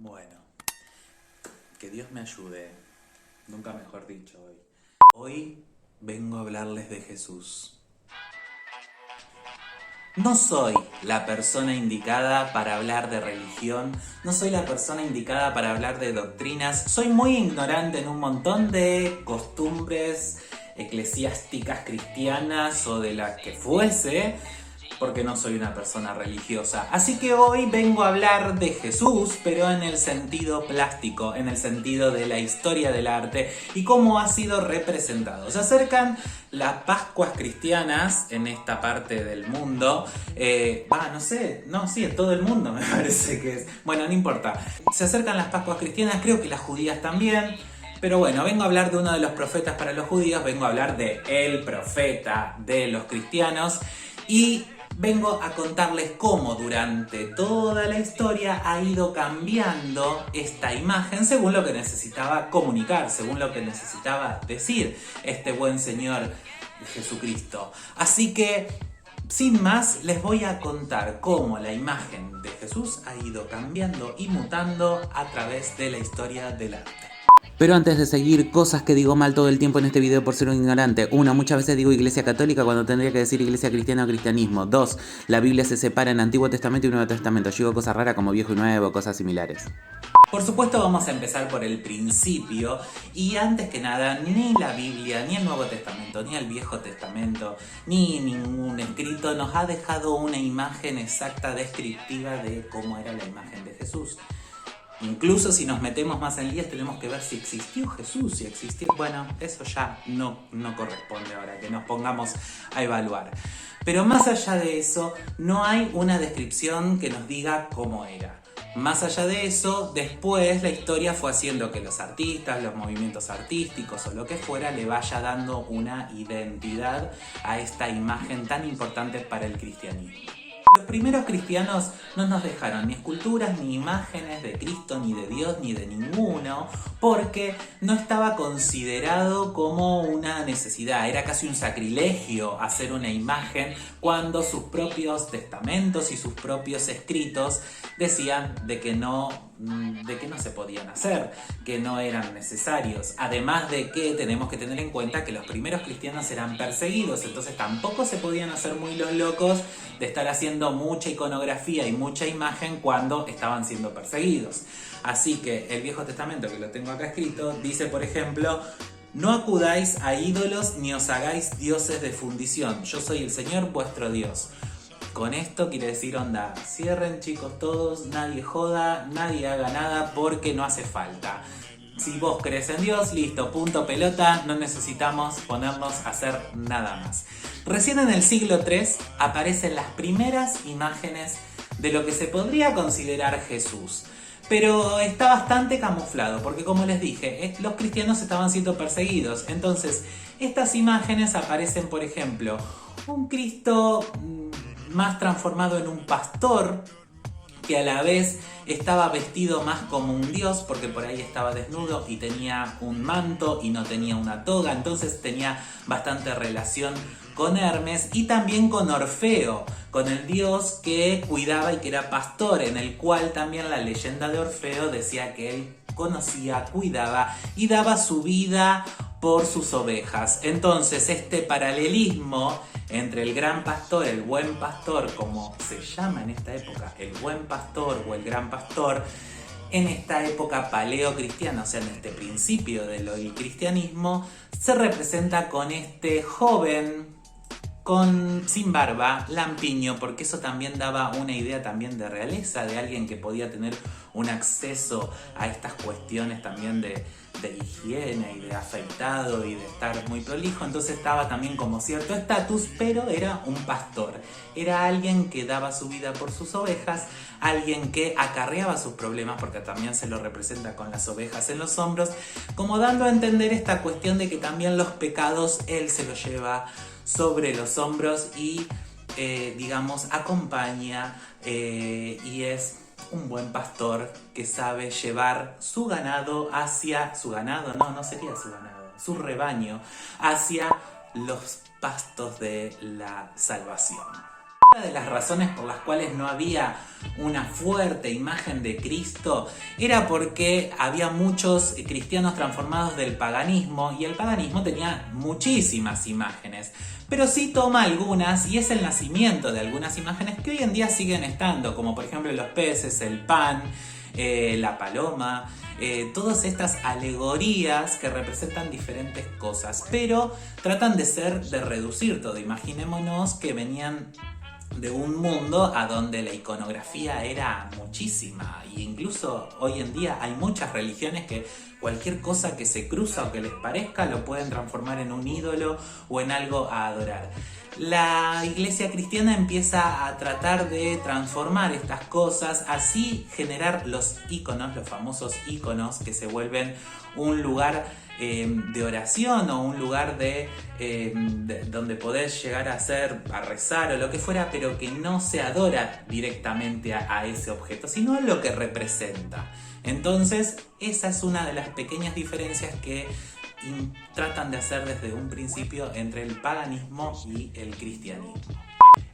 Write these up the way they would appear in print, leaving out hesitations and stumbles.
Bueno, que Dios me ayude, nunca mejor dicho hoy. Hoy vengo a hablarles de Jesús. No soy la persona indicada para hablar de religión, no soy la persona indicada para hablar de doctrinas, soy muy ignorante en un montón de costumbres eclesiásticas cristianas o de las que fuese, porque no soy una persona religiosa. Así que hoy vengo a hablar de Jesús, pero en el sentido plástico, en el sentido de la historia del arte y cómo ha sido representado. Se acercan las Pascuas cristianas en esta parte del mundo. En todo el mundo me parece que es. Bueno, no importa. Se acercan las Pascuas cristianas, creo que las judías también. Pero bueno, vengo a hablar de uno de los profetas para los judíos, vengo a hablar de el profeta de los cristianos y vengo a contarles cómo durante toda la historia ha ido cambiando esta imagen según lo que necesitaba comunicar, según lo que necesitaba decir este buen Señor Jesucristo. Así que, sin más, les voy a contar cómo la imagen de Jesús ha ido cambiando y mutando a través de la historia del arte. Pero antes de seguir, cosas que digo mal todo el tiempo en este video por ser un ignorante. 1. Muchas veces digo iglesia católica cuando tendría que decir iglesia cristiana o cristianismo. 2. La Biblia se separa en Antiguo Testamento y Nuevo Testamento. Yo digo cosas raras como viejo y nuevo, cosas similares. Por supuesto vamos a empezar por el principio y antes que nada ni la Biblia, ni el Nuevo Testamento, ni el Viejo Testamento, ni ningún escrito nos ha dejado una imagen exacta descriptiva de cómo era la imagen de Jesús. Incluso si nos metemos más en líos tenemos que ver si existió Jesús, si existió... Bueno, eso ya no corresponde ahora que nos pongamos a evaluar. Pero más allá de eso, no hay una descripción que nos diga cómo era. Más allá de eso, después la historia fue haciendo que los artistas, los movimientos artísticos o lo que fuera le vaya dando una identidad a esta imagen tan importante para el cristianismo. Los primeros cristianos no nos dejaron ni esculturas, ni imágenes de Cristo, ni de Dios, ni de ninguno, porque no estaba considerado como una necesidad. Era casi un sacrilegio hacer una imagen cuando sus propios testamentos y sus propios escritos decían de que no se podían hacer, que no eran necesarios. Además de que tenemos que tener en cuenta que los primeros cristianos eran perseguidos, entonces tampoco se podían hacer muy los locos de estar haciendo mucha iconografía y mucha imagen cuando estaban siendo perseguidos. Así que el Viejo Testamento, que lo tengo acá escrito, dice por ejemplo: no acudáis a ídolos ni os hagáis dioses de fundición, yo soy el Señor vuestro Dios. Con esto quiere decir onda, cierren chicos todos, nadie joda, nadie haga nada porque no hace falta. Si vos crees en Dios, listo, punto pelota, no necesitamos ponernos a hacer nada más. Recién en el siglo III aparecen las primeras imágenes de lo que se podría considerar Jesús. Pero está bastante camuflado, porque como les dije, los cristianos estaban siendo perseguidos. Entonces, estas imágenes aparecen, por ejemplo, un Cristo más transformado en un pastor, que a la vez estaba vestido más como un dios, porque por ahí estaba desnudo y tenía un manto y no tenía una toga, entonces tenía bastante relación con Hermes y también con Orfeo, con el dios que cuidaba y que era pastor, en el cual también la leyenda de Orfeo decía que él conocía, cuidaba y daba su vida por sus ovejas. Entonces este paralelismo entre el gran pastor, el buen pastor, como se llama en esta época, el buen pastor o el gran pastor, en esta época paleocristiana, o sea, en este principio del cristianismo, se representa con este joven sin barba, lampiño, porque eso también daba una idea también de realeza, de alguien que podía tener un acceso a estas cuestiones también de higiene y de afeitado y de estar muy prolijo. Entonces estaba también como cierto estatus, pero era un pastor, era alguien que daba su vida por sus ovejas, alguien que acarreaba sus problemas, porque también se lo representa con las ovejas en los hombros, como dando a entender esta cuestión de que también los pecados él se los lleva sobre los hombros y acompaña y es un buen pastor que sabe llevar su ganado hacia... su rebaño hacia los pastos de la salvación. Una de las razones por las cuales no había una fuerte imagen de Cristo era porque había muchos cristianos transformados del paganismo y el paganismo tenía muchísimas imágenes, pero sí toma algunas y es el nacimiento de algunas imágenes que hoy en día siguen estando, como por ejemplo los peces, el pan, la paloma, todas estas alegorías que representan diferentes cosas, pero tratan de reducir todo. Imaginémonos que venían de un mundo a donde la iconografía era muchísima, e incluso hoy en día hay muchas religiones que cualquier cosa que se cruza o que les parezca lo pueden transformar en un ídolo o en algo a adorar. La iglesia cristiana empieza a tratar de transformar estas cosas, así generar los íconos, los famosos íconos que se vuelven un lugar de oración o un lugar de donde podés llegar a rezar o lo que fuera, pero que no se adora directamente a ese objeto, sino a lo que representa. Entonces, esa es una de las pequeñas diferencias que tratan de hacer desde un principio entre el paganismo y el cristianismo.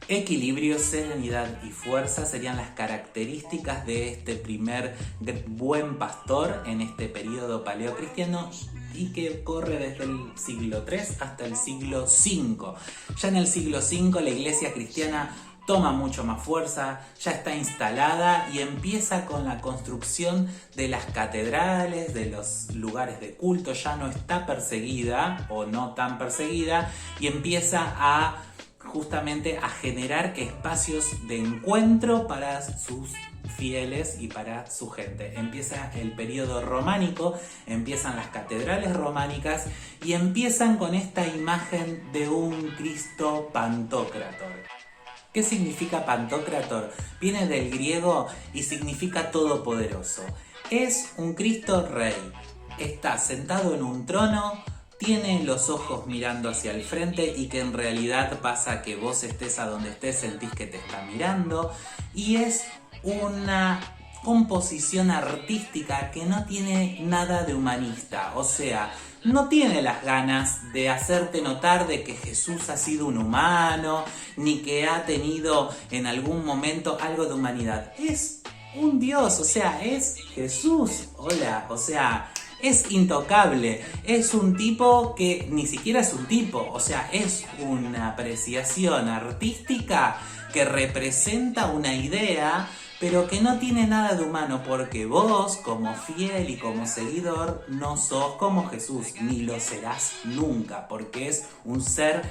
Equilibrio, serenidad y fuerza serían las características de este primer buen pastor en este periodo paleocristiano y que corre desde el siglo III hasta el siglo V. Ya en el siglo V la iglesia cristiana toma mucho más fuerza, ya está instalada y empieza con la construcción de las catedrales, de los lugares de culto, ya no está perseguida o no tan perseguida y empieza justamente a generar espacios de encuentro para sus fieles y para su gente. Empieza el periodo románico, empiezan las catedrales románicas y empiezan con esta imagen de un Cristo Pantocrátor. ¿Qué significa Pantocrátor? Viene del griego y significa todopoderoso. Es un Cristo rey. Está sentado en un trono, tiene los ojos mirando hacia el frente y que en realidad pasa que vos estés a donde estés, sentís que te está mirando. Y es una composición artística que no tiene nada de humanista. O sea, no tiene las ganas de hacerte notar de que Jesús ha sido un humano, ni que ha tenido en algún momento algo de humanidad. Es un Dios, o sea, es Jesús. Hola, o sea, es intocable. Es un tipo que ni siquiera es un tipo, o sea, es una apreciación artística que representa una idea, pero que no tiene nada de humano, porque vos, como fiel y como seguidor, no sos como Jesús, ni lo serás nunca, porque es un ser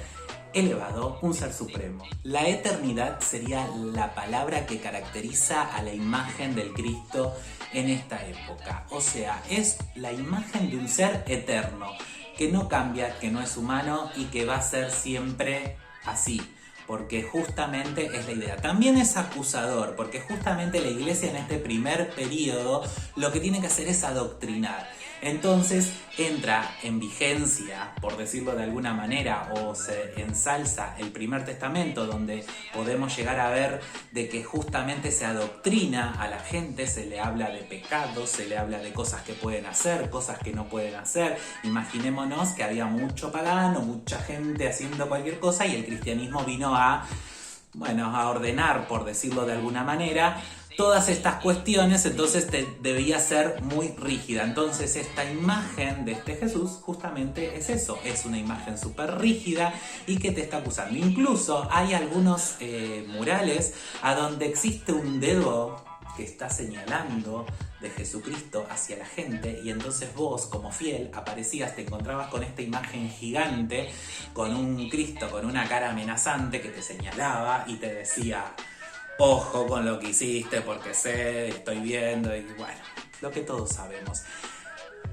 elevado, un ser supremo. La eternidad sería la palabra que caracteriza a la imagen del Cristo en esta época. O sea, es la imagen de un ser eterno, que no cambia, que no es humano y que va a ser siempre así. Porque justamente es la idea. También es acusador, porque justamente la iglesia en este primer periodo lo que tiene que hacer es adoctrinar. Entonces entra en vigencia, por decirlo de alguna manera, o se ensalza el primer testamento, donde podemos llegar a ver de que justamente se adoctrina a la gente, se le habla de pecados, se le habla de cosas que pueden hacer, cosas que no pueden hacer. Imaginémonos que había mucho pagano, mucha gente haciendo cualquier cosa y el cristianismo vino a ordenar, por decirlo de alguna manera, todas estas cuestiones. Entonces debía ser muy rígida. Entonces esta imagen de este Jesús justamente es eso, es una imagen súper rígida y que te está acusando. Incluso hay algunos murales a donde existe un dedo que está señalando de Jesucristo hacia la gente, y entonces vos como fiel aparecías, te encontrabas con esta imagen gigante, con un Cristo con una cara amenazante que te señalaba y te decía: ojo con lo que hiciste porque sé, estoy viendo, y bueno, lo que todos sabemos.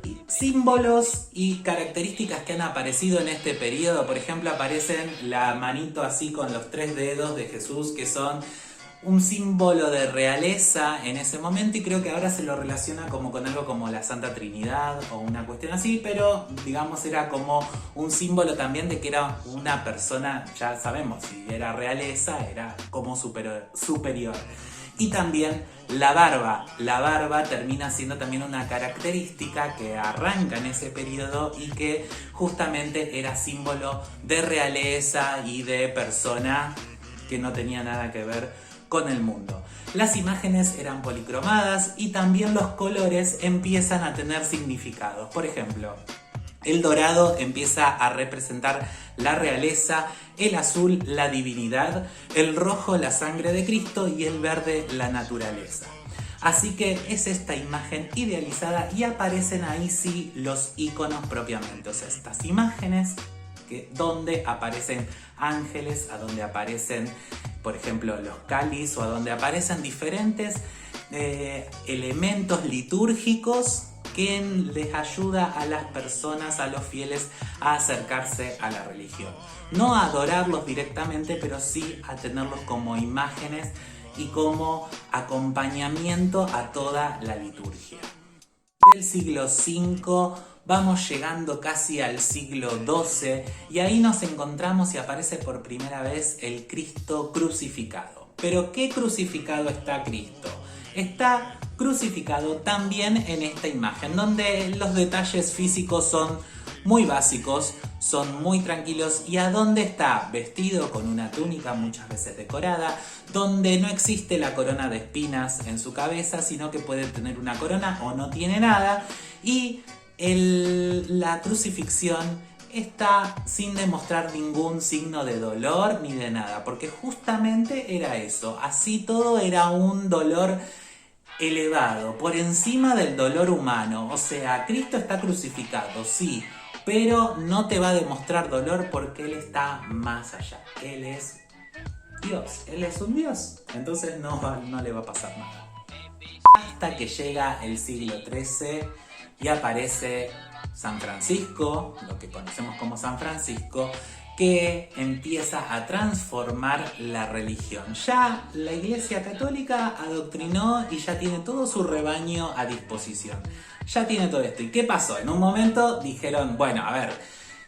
Y símbolos y características que han aparecido en este periodo, por ejemplo, aparecen la manito así con los 3 dedos de Jesús, que son un símbolo de realeza en ese momento, y creo que ahora se lo relaciona como con algo como la Santa Trinidad o una cuestión así, pero digamos era como un símbolo también de que era una persona, ya sabemos, si era realeza era como superior. Y también la barba termina siendo también una característica que arranca en ese periodo y que justamente era símbolo de realeza y de persona que no tenía nada que ver con el mundo. Las imágenes eran policromadas y también los colores empiezan a tener significados. Por ejemplo, el dorado empieza a representar la realeza, el azul la divinidad, el rojo la sangre de Cristo y el verde la naturaleza. Así que es esta imagen idealizada y aparecen ahí sí los iconos propiamente. O sea, estas imágenes donde aparecen ángeles, a donde aparecen, por ejemplo, los cáliz o a donde aparecen diferentes elementos litúrgicos que les ayuda a las personas, a los fieles, a acercarse a la religión. No a adorarlos directamente, pero sí a tenerlos como imágenes y como acompañamiento a toda la liturgia. Del siglo V vamos llegando casi al siglo XII y ahí nos encontramos y aparece por primera vez el Cristo crucificado. ¿Pero qué crucificado está Cristo? Está crucificado también en esta imagen, donde los detalles físicos son muy básicos, son muy tranquilos, y a donde está vestido con una túnica muchas veces decorada, donde no existe la corona de espinas en su cabeza, sino que puede tener una corona o no tiene nada, y la crucifixión está sin demostrar ningún signo de dolor ni de nada, porque justamente era eso, así todo era un dolor elevado, por encima del dolor humano. O sea, Cristo está crucificado, sí, pero no te va a demostrar dolor porque Él está más allá. Él es Dios, Él es un Dios, entonces no le va a pasar nada. Hasta que llega el siglo XIII y aparece San Francisco, lo que conocemos como San Francisco, que empieza a transformar la religión. Ya la Iglesia Católica adoctrinó y ya tiene todo su rebaño a disposición. Ya tiene todo esto. ¿Y qué pasó? En un momento dijeron, bueno, a ver,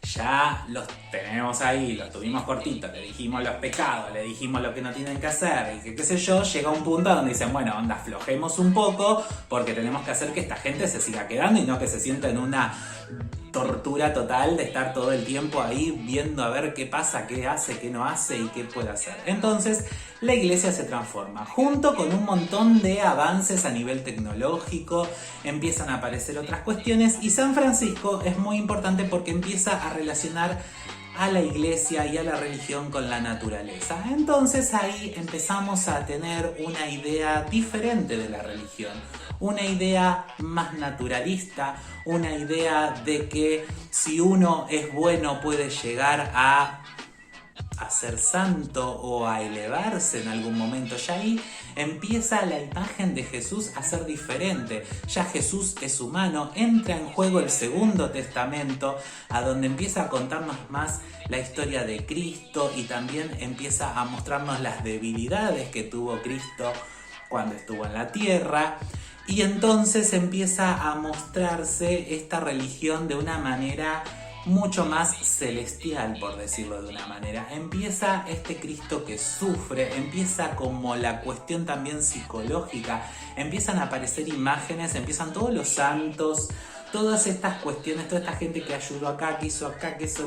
ya los tenemos ahí, los tuvimos cortitos, le dijimos los pecados, le dijimos lo que no tienen que hacer, y que qué sé yo, llega un punto donde dicen, bueno, onda, aflojemos un poco, porque tenemos que hacer que esta gente se siga quedando y no que se sienta en una tortura total de estar todo el tiempo ahí viendo a ver qué pasa, qué hace, qué no hace y qué puede hacer. Entonces la iglesia se transforma, junto con un montón de avances a nivel tecnológico, empiezan a aparecer otras cuestiones, y San Francisco es muy importante porque empieza a relacionar a la iglesia y a la religión con la naturaleza. Entonces ahí empezamos a tener una idea diferente de la religión, una idea más naturalista, una idea de que si uno es bueno puede llegar a ser santo o a elevarse en algún momento. Ya ahí empieza la imagen de Jesús a ser diferente. Ya Jesús es humano, entra en juego el Segundo Testamento, a donde empieza a contarnos más la historia de Cristo y también empieza a mostrarnos las debilidades que tuvo Cristo cuando estuvo en la tierra. Y entonces empieza a mostrarse esta religión de una manera mucho más celestial, por decirlo de una manera. Empieza este Cristo que sufre, empieza como la cuestión también psicológica, empiezan a aparecer imágenes, empiezan todos los santos, todas estas cuestiones, toda esta gente que ayudó acá, que hizo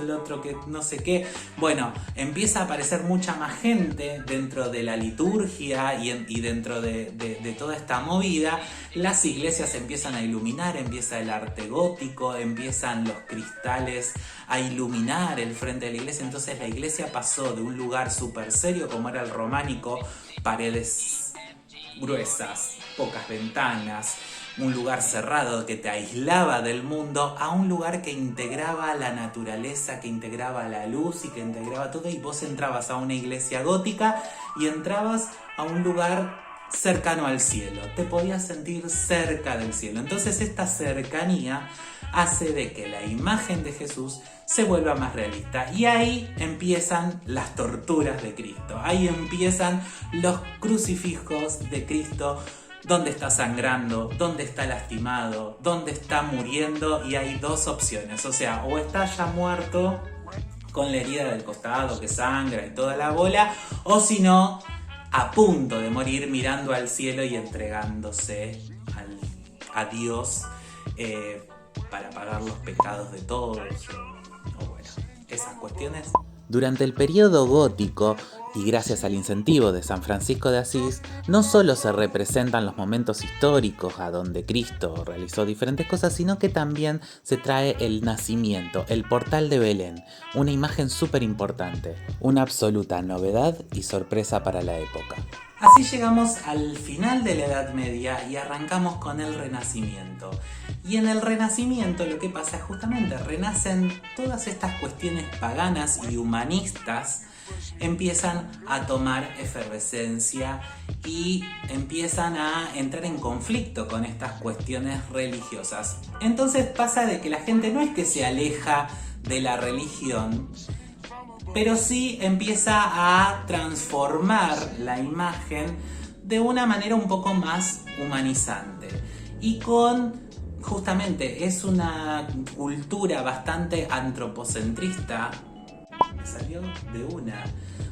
el otro, que no sé qué. Bueno, empieza a aparecer mucha más gente dentro de la liturgia y dentro de toda esta movida. Las iglesias empiezan a iluminar, empieza el arte gótico, empiezan los cristales a iluminar el frente de la iglesia. Entonces la iglesia pasó de un lugar súper serio como era el románico, paredes gruesas, pocas ventanas, un lugar cerrado que te aislaba del mundo, a un lugar que integraba la naturaleza, que integraba la luz y que integraba todo. Y vos entrabas a una iglesia gótica y entrabas a un lugar cercano al cielo, te podías sentir cerca del cielo. Entonces esta cercanía hace de que la imagen de Jesús se vuelva más realista, y ahí empiezan las torturas de Cristo, ahí empiezan los crucifijos de Cristo, donde está sangrando, donde está lastimado, donde está muriendo, y hay dos opciones, o sea, o está ya muerto con la herida del costado que sangra y toda la bola, o si no, a punto de morir mirando al cielo y entregándose a Dios para pagar los pecados de todos, o bueno, esas cuestiones. Durante el periodo gótico, Y gracias al incentivo de San Francisco de Asís, no solo se representan los momentos históricos a donde Cristo realizó diferentes cosas, sino que también se trae el nacimiento, el portal de Belén, una imagen súper importante, una absoluta novedad y sorpresa para la época. Así llegamos al final de la Edad Media y arrancamos con el Renacimiento. Y en el Renacimiento lo que pasa es justamente renacen todas estas cuestiones paganas y humanistas, empiezan a tomar efervescencia y empiezan a entrar en conflicto con estas cuestiones religiosas. Entonces pasa de que la gente no es que se aleja de la religión, pero sí empieza a transformar la imagen de una manera un poco más humanizante. Y justamente, es una cultura bastante antropocentrista. Me salió de una.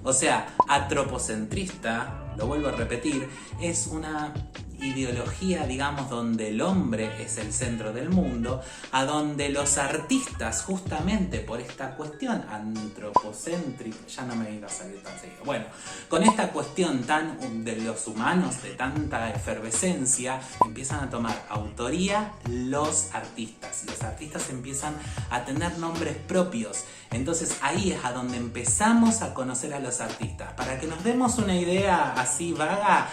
O sea, antropocentrista, lo vuelvo a repetir, es una ideología, digamos, donde el hombre es el centro del mundo, a donde los artistas, justamente por esta cuestión antropocéntrica, ya no me iba a salir tan seguido, bueno, con esta cuestión tan de los humanos, de tanta efervescencia, empiezan a tomar autoría los artistas empiezan a tener nombres propios. Entonces ahí es a donde empezamos a conocer a los artistas. Para que nos demos una idea así vaga,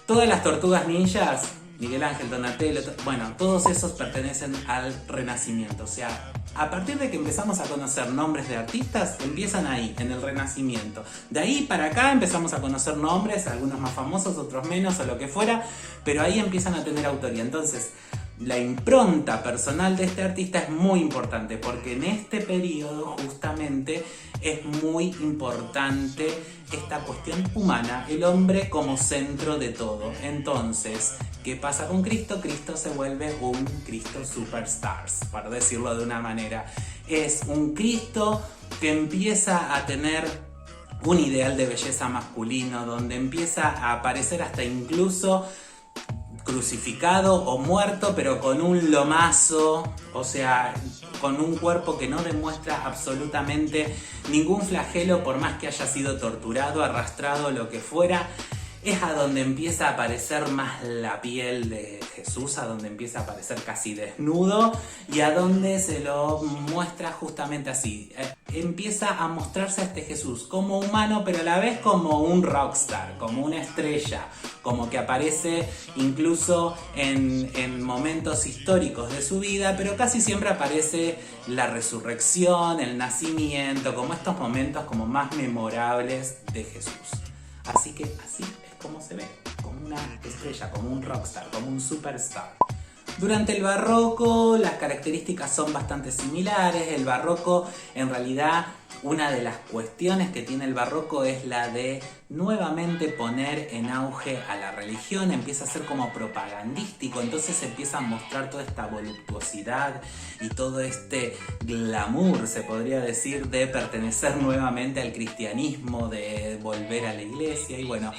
todas las tortugas ninjas, Miguel Ángel, Donatello, bueno, todos esos pertenecen al Renacimiento. O sea, a partir de que empezamos a conocer nombres de artistas, empiezan ahí, en el Renacimiento. De ahí para acá empezamos a conocer nombres, algunos más famosos, otros menos, o lo que fuera, pero ahí empiezan a tener autoría. Entonces, la impronta personal de este artista es muy importante, porque en este periodo justamente es muy importante esta cuestión humana, el hombre como centro de todo. Entonces, ¿qué pasa con Cristo? Cristo se vuelve un Cristo superstars, para decirlo de una manera. Es un Cristo que empieza a tener un ideal de belleza masculino, donde empieza a aparecer hasta incluso crucificado o muerto, pero con un lomazo, o sea, con un cuerpo que no demuestra absolutamente ningún flagelo, por más que haya sido torturado, arrastrado, lo que fuera. Es a donde empieza a aparecer más la piel de Jesús, a donde empieza a aparecer casi desnudo y a donde se lo muestra justamente así. Empieza a mostrarse a este Jesús como humano, pero a la vez como un rockstar, como una estrella, como que aparece incluso en momentos históricos de su vida, pero casi siempre aparece la resurrección, el nacimiento, como estos momentos como más memorables de Jesús. Así que así es como se ve, como una estrella, como un rockstar, como un superstar. Durante el barroco las características son bastante similares. El barroco, en realidad, una de las cuestiones que tiene el barroco es la de nuevamente poner en auge a la religión. Empieza a ser como propagandístico, entonces empieza a mostrar toda esta voluptuosidad y todo este glamour, se podría decir, de pertenecer nuevamente al cristianismo, de volver a la iglesia. Y bueno,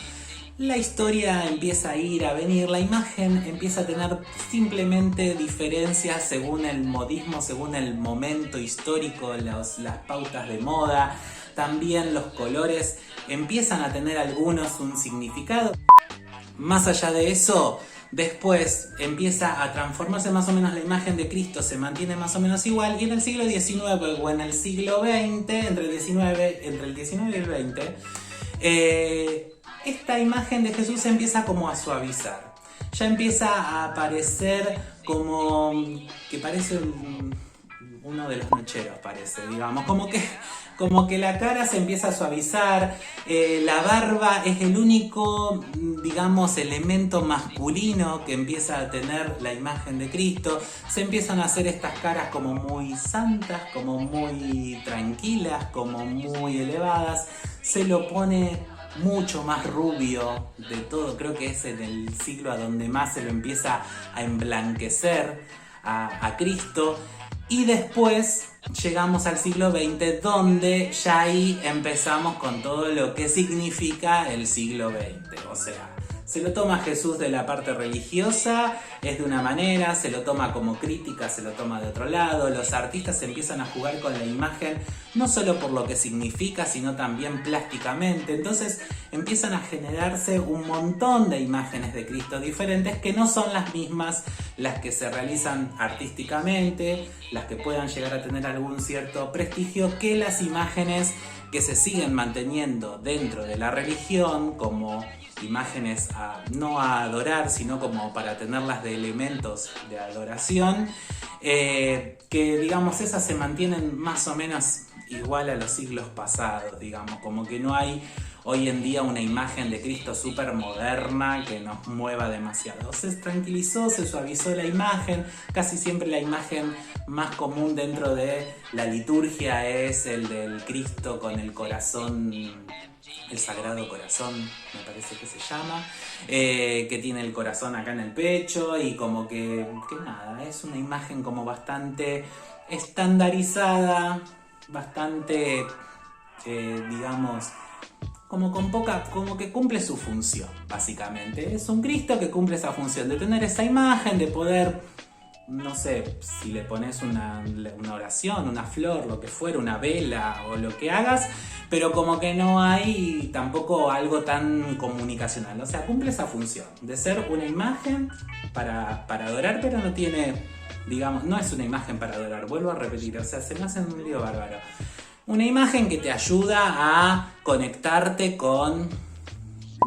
la historia empieza a ir, a venir, la imagen empieza a tener simplemente diferencias según el modismo, según el momento histórico, las pautas de moda. También los colores empiezan a tener algunos un significado. Más allá de eso, después empieza a transformarse más o menos la imagen de Cristo, se mantiene más o menos igual, y en el siglo XIX o en el siglo XX, entre el 19 y el 20, esta imagen de Jesús empieza como a suavizar. Ya empieza a aparecer como que parece uno de los nocheros, parece, digamos, como que la cara se empieza a suavizar, la barba es el único, digamos, elemento masculino que empieza a tener la imagen de Cristo. Se empiezan a hacer estas caras como muy santas, como muy tranquilas, como muy elevadas. Se lo pone mucho más rubio de todo, creo que es en el siglo a donde más se lo empieza a emblanquecer a Cristo. Y después llegamos al siglo XX, donde ya ahí empezamos con todo lo que significa el siglo XX. O sea, Se lo toma Jesús de la parte religiosa, es de una manera, se lo toma como crítica, se lo toma de otro lado. Los artistas empiezan a jugar con la imagen, no solo por lo que significa, sino también plásticamente. Entonces empiezan a generarse un montón de imágenes de Cristo diferentes que no son las mismas las que se realizan artísticamente, las que puedan llegar a tener algún cierto prestigio, que las imágenes que se siguen manteniendo dentro de la religión como imágenes no a adorar, sino como para tenerlas de elementos de adoración, que digamos esas se mantienen más o menos igual a los siglos pasados, digamos, como que no hay hoy en día una imagen de Cristo súper moderna que nos mueva demasiado. Se tranquilizó, se suavizó la imagen, casi siempre la imagen más común dentro de la liturgia es el del Cristo con el corazón, el Sagrado Corazón, me parece que se llama, que tiene el corazón acá en el pecho y como que nada, es una imagen como bastante estandarizada, bastante, digamos, como con poca, como que cumple su función, básicamente. Es un Cristo que cumple esa función de tener esa imagen, de poder, no sé, si le pones una oración, una flor, lo que fuera, una vela o lo que hagas, pero como que no hay tampoco algo tan comunicacional. O sea, cumple esa función de ser una imagen para adorar, pero no tiene, digamos, no es una imagen para adorar, vuelvo a repetir, o sea, se me hace un lío bárbaro. Una imagen que te ayuda a conectarte con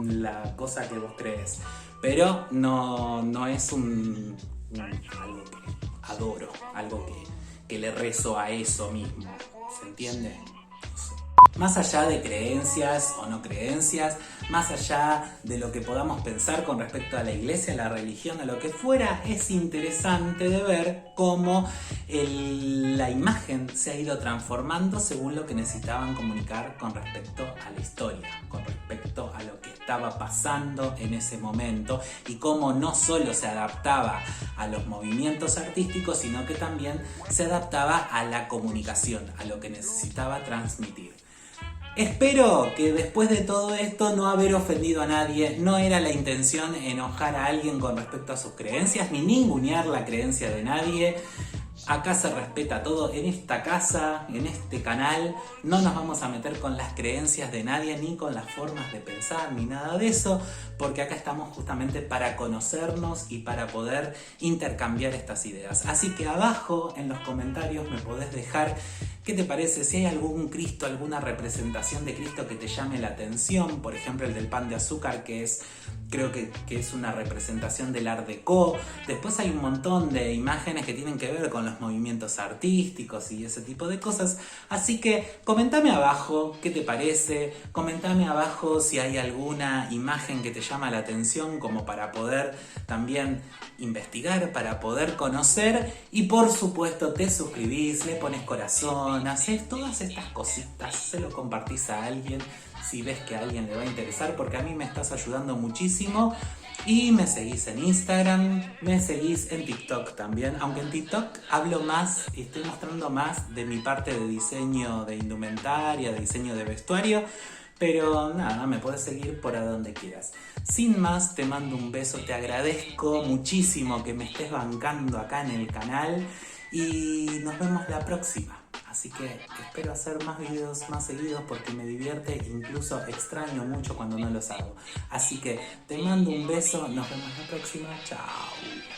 la cosa que vos crees, pero no es algo que adoro, algo que le rezo a eso mismo, ¿se entiende? Más allá de creencias o no creencias, más allá de lo que podamos pensar con respecto a la iglesia, a la religión, a lo que fuera, es interesante de ver cómo la imagen se ha ido transformando según lo que necesitaban comunicar con respecto a la historia, con respecto a lo que estaba pasando en ese momento y cómo no solo se adaptaba a los movimientos artísticos, sino que también se adaptaba a la comunicación, a lo que necesitaba transmitir. Espero que después de todo esto no haber ofendido a nadie. No era la intención enojar a alguien con respecto a sus creencias, ni ningunear la creencia de nadie. Acá se respeta todo, en esta casa, en este canal, no nos vamos a meter con las creencias de nadie, ni con las formas de pensar, ni nada de eso, porque acá estamos justamente para conocernos y para poder intercambiar estas ideas. Así que abajo en los comentarios me podés dejar qué te parece, si hay algún Cristo, alguna representación de Cristo que te llame la atención, por ejemplo el del pan de azúcar, creo que es una representación del Art Deco. Después hay un montón de imágenes que tienen que ver con los movimientos artísticos y ese tipo de cosas. Así que comentame abajo qué te parece, comentame abajo si hay alguna imagen que te llama la atención como para poder también investigar, para poder conocer, y por supuesto te suscribís, le pones corazón, haces todas estas cositas, se lo compartís a alguien si ves que a alguien le va a interesar, porque a mí me estás ayudando muchísimo. Y me seguís en Instagram, me seguís en TikTok también, aunque en TikTok hablo más y estoy mostrando más de mi parte de diseño de indumentaria, de diseño de vestuario, pero nada, me podés seguir por a donde quieras. Sin más, te mando un beso, te agradezco muchísimo que me estés bancando acá en el canal y nos vemos la próxima. Así que espero hacer más videos más seguidos porque me divierte, incluso extraño mucho cuando no los hago. Así que te mando un beso, nos vemos la próxima, chao.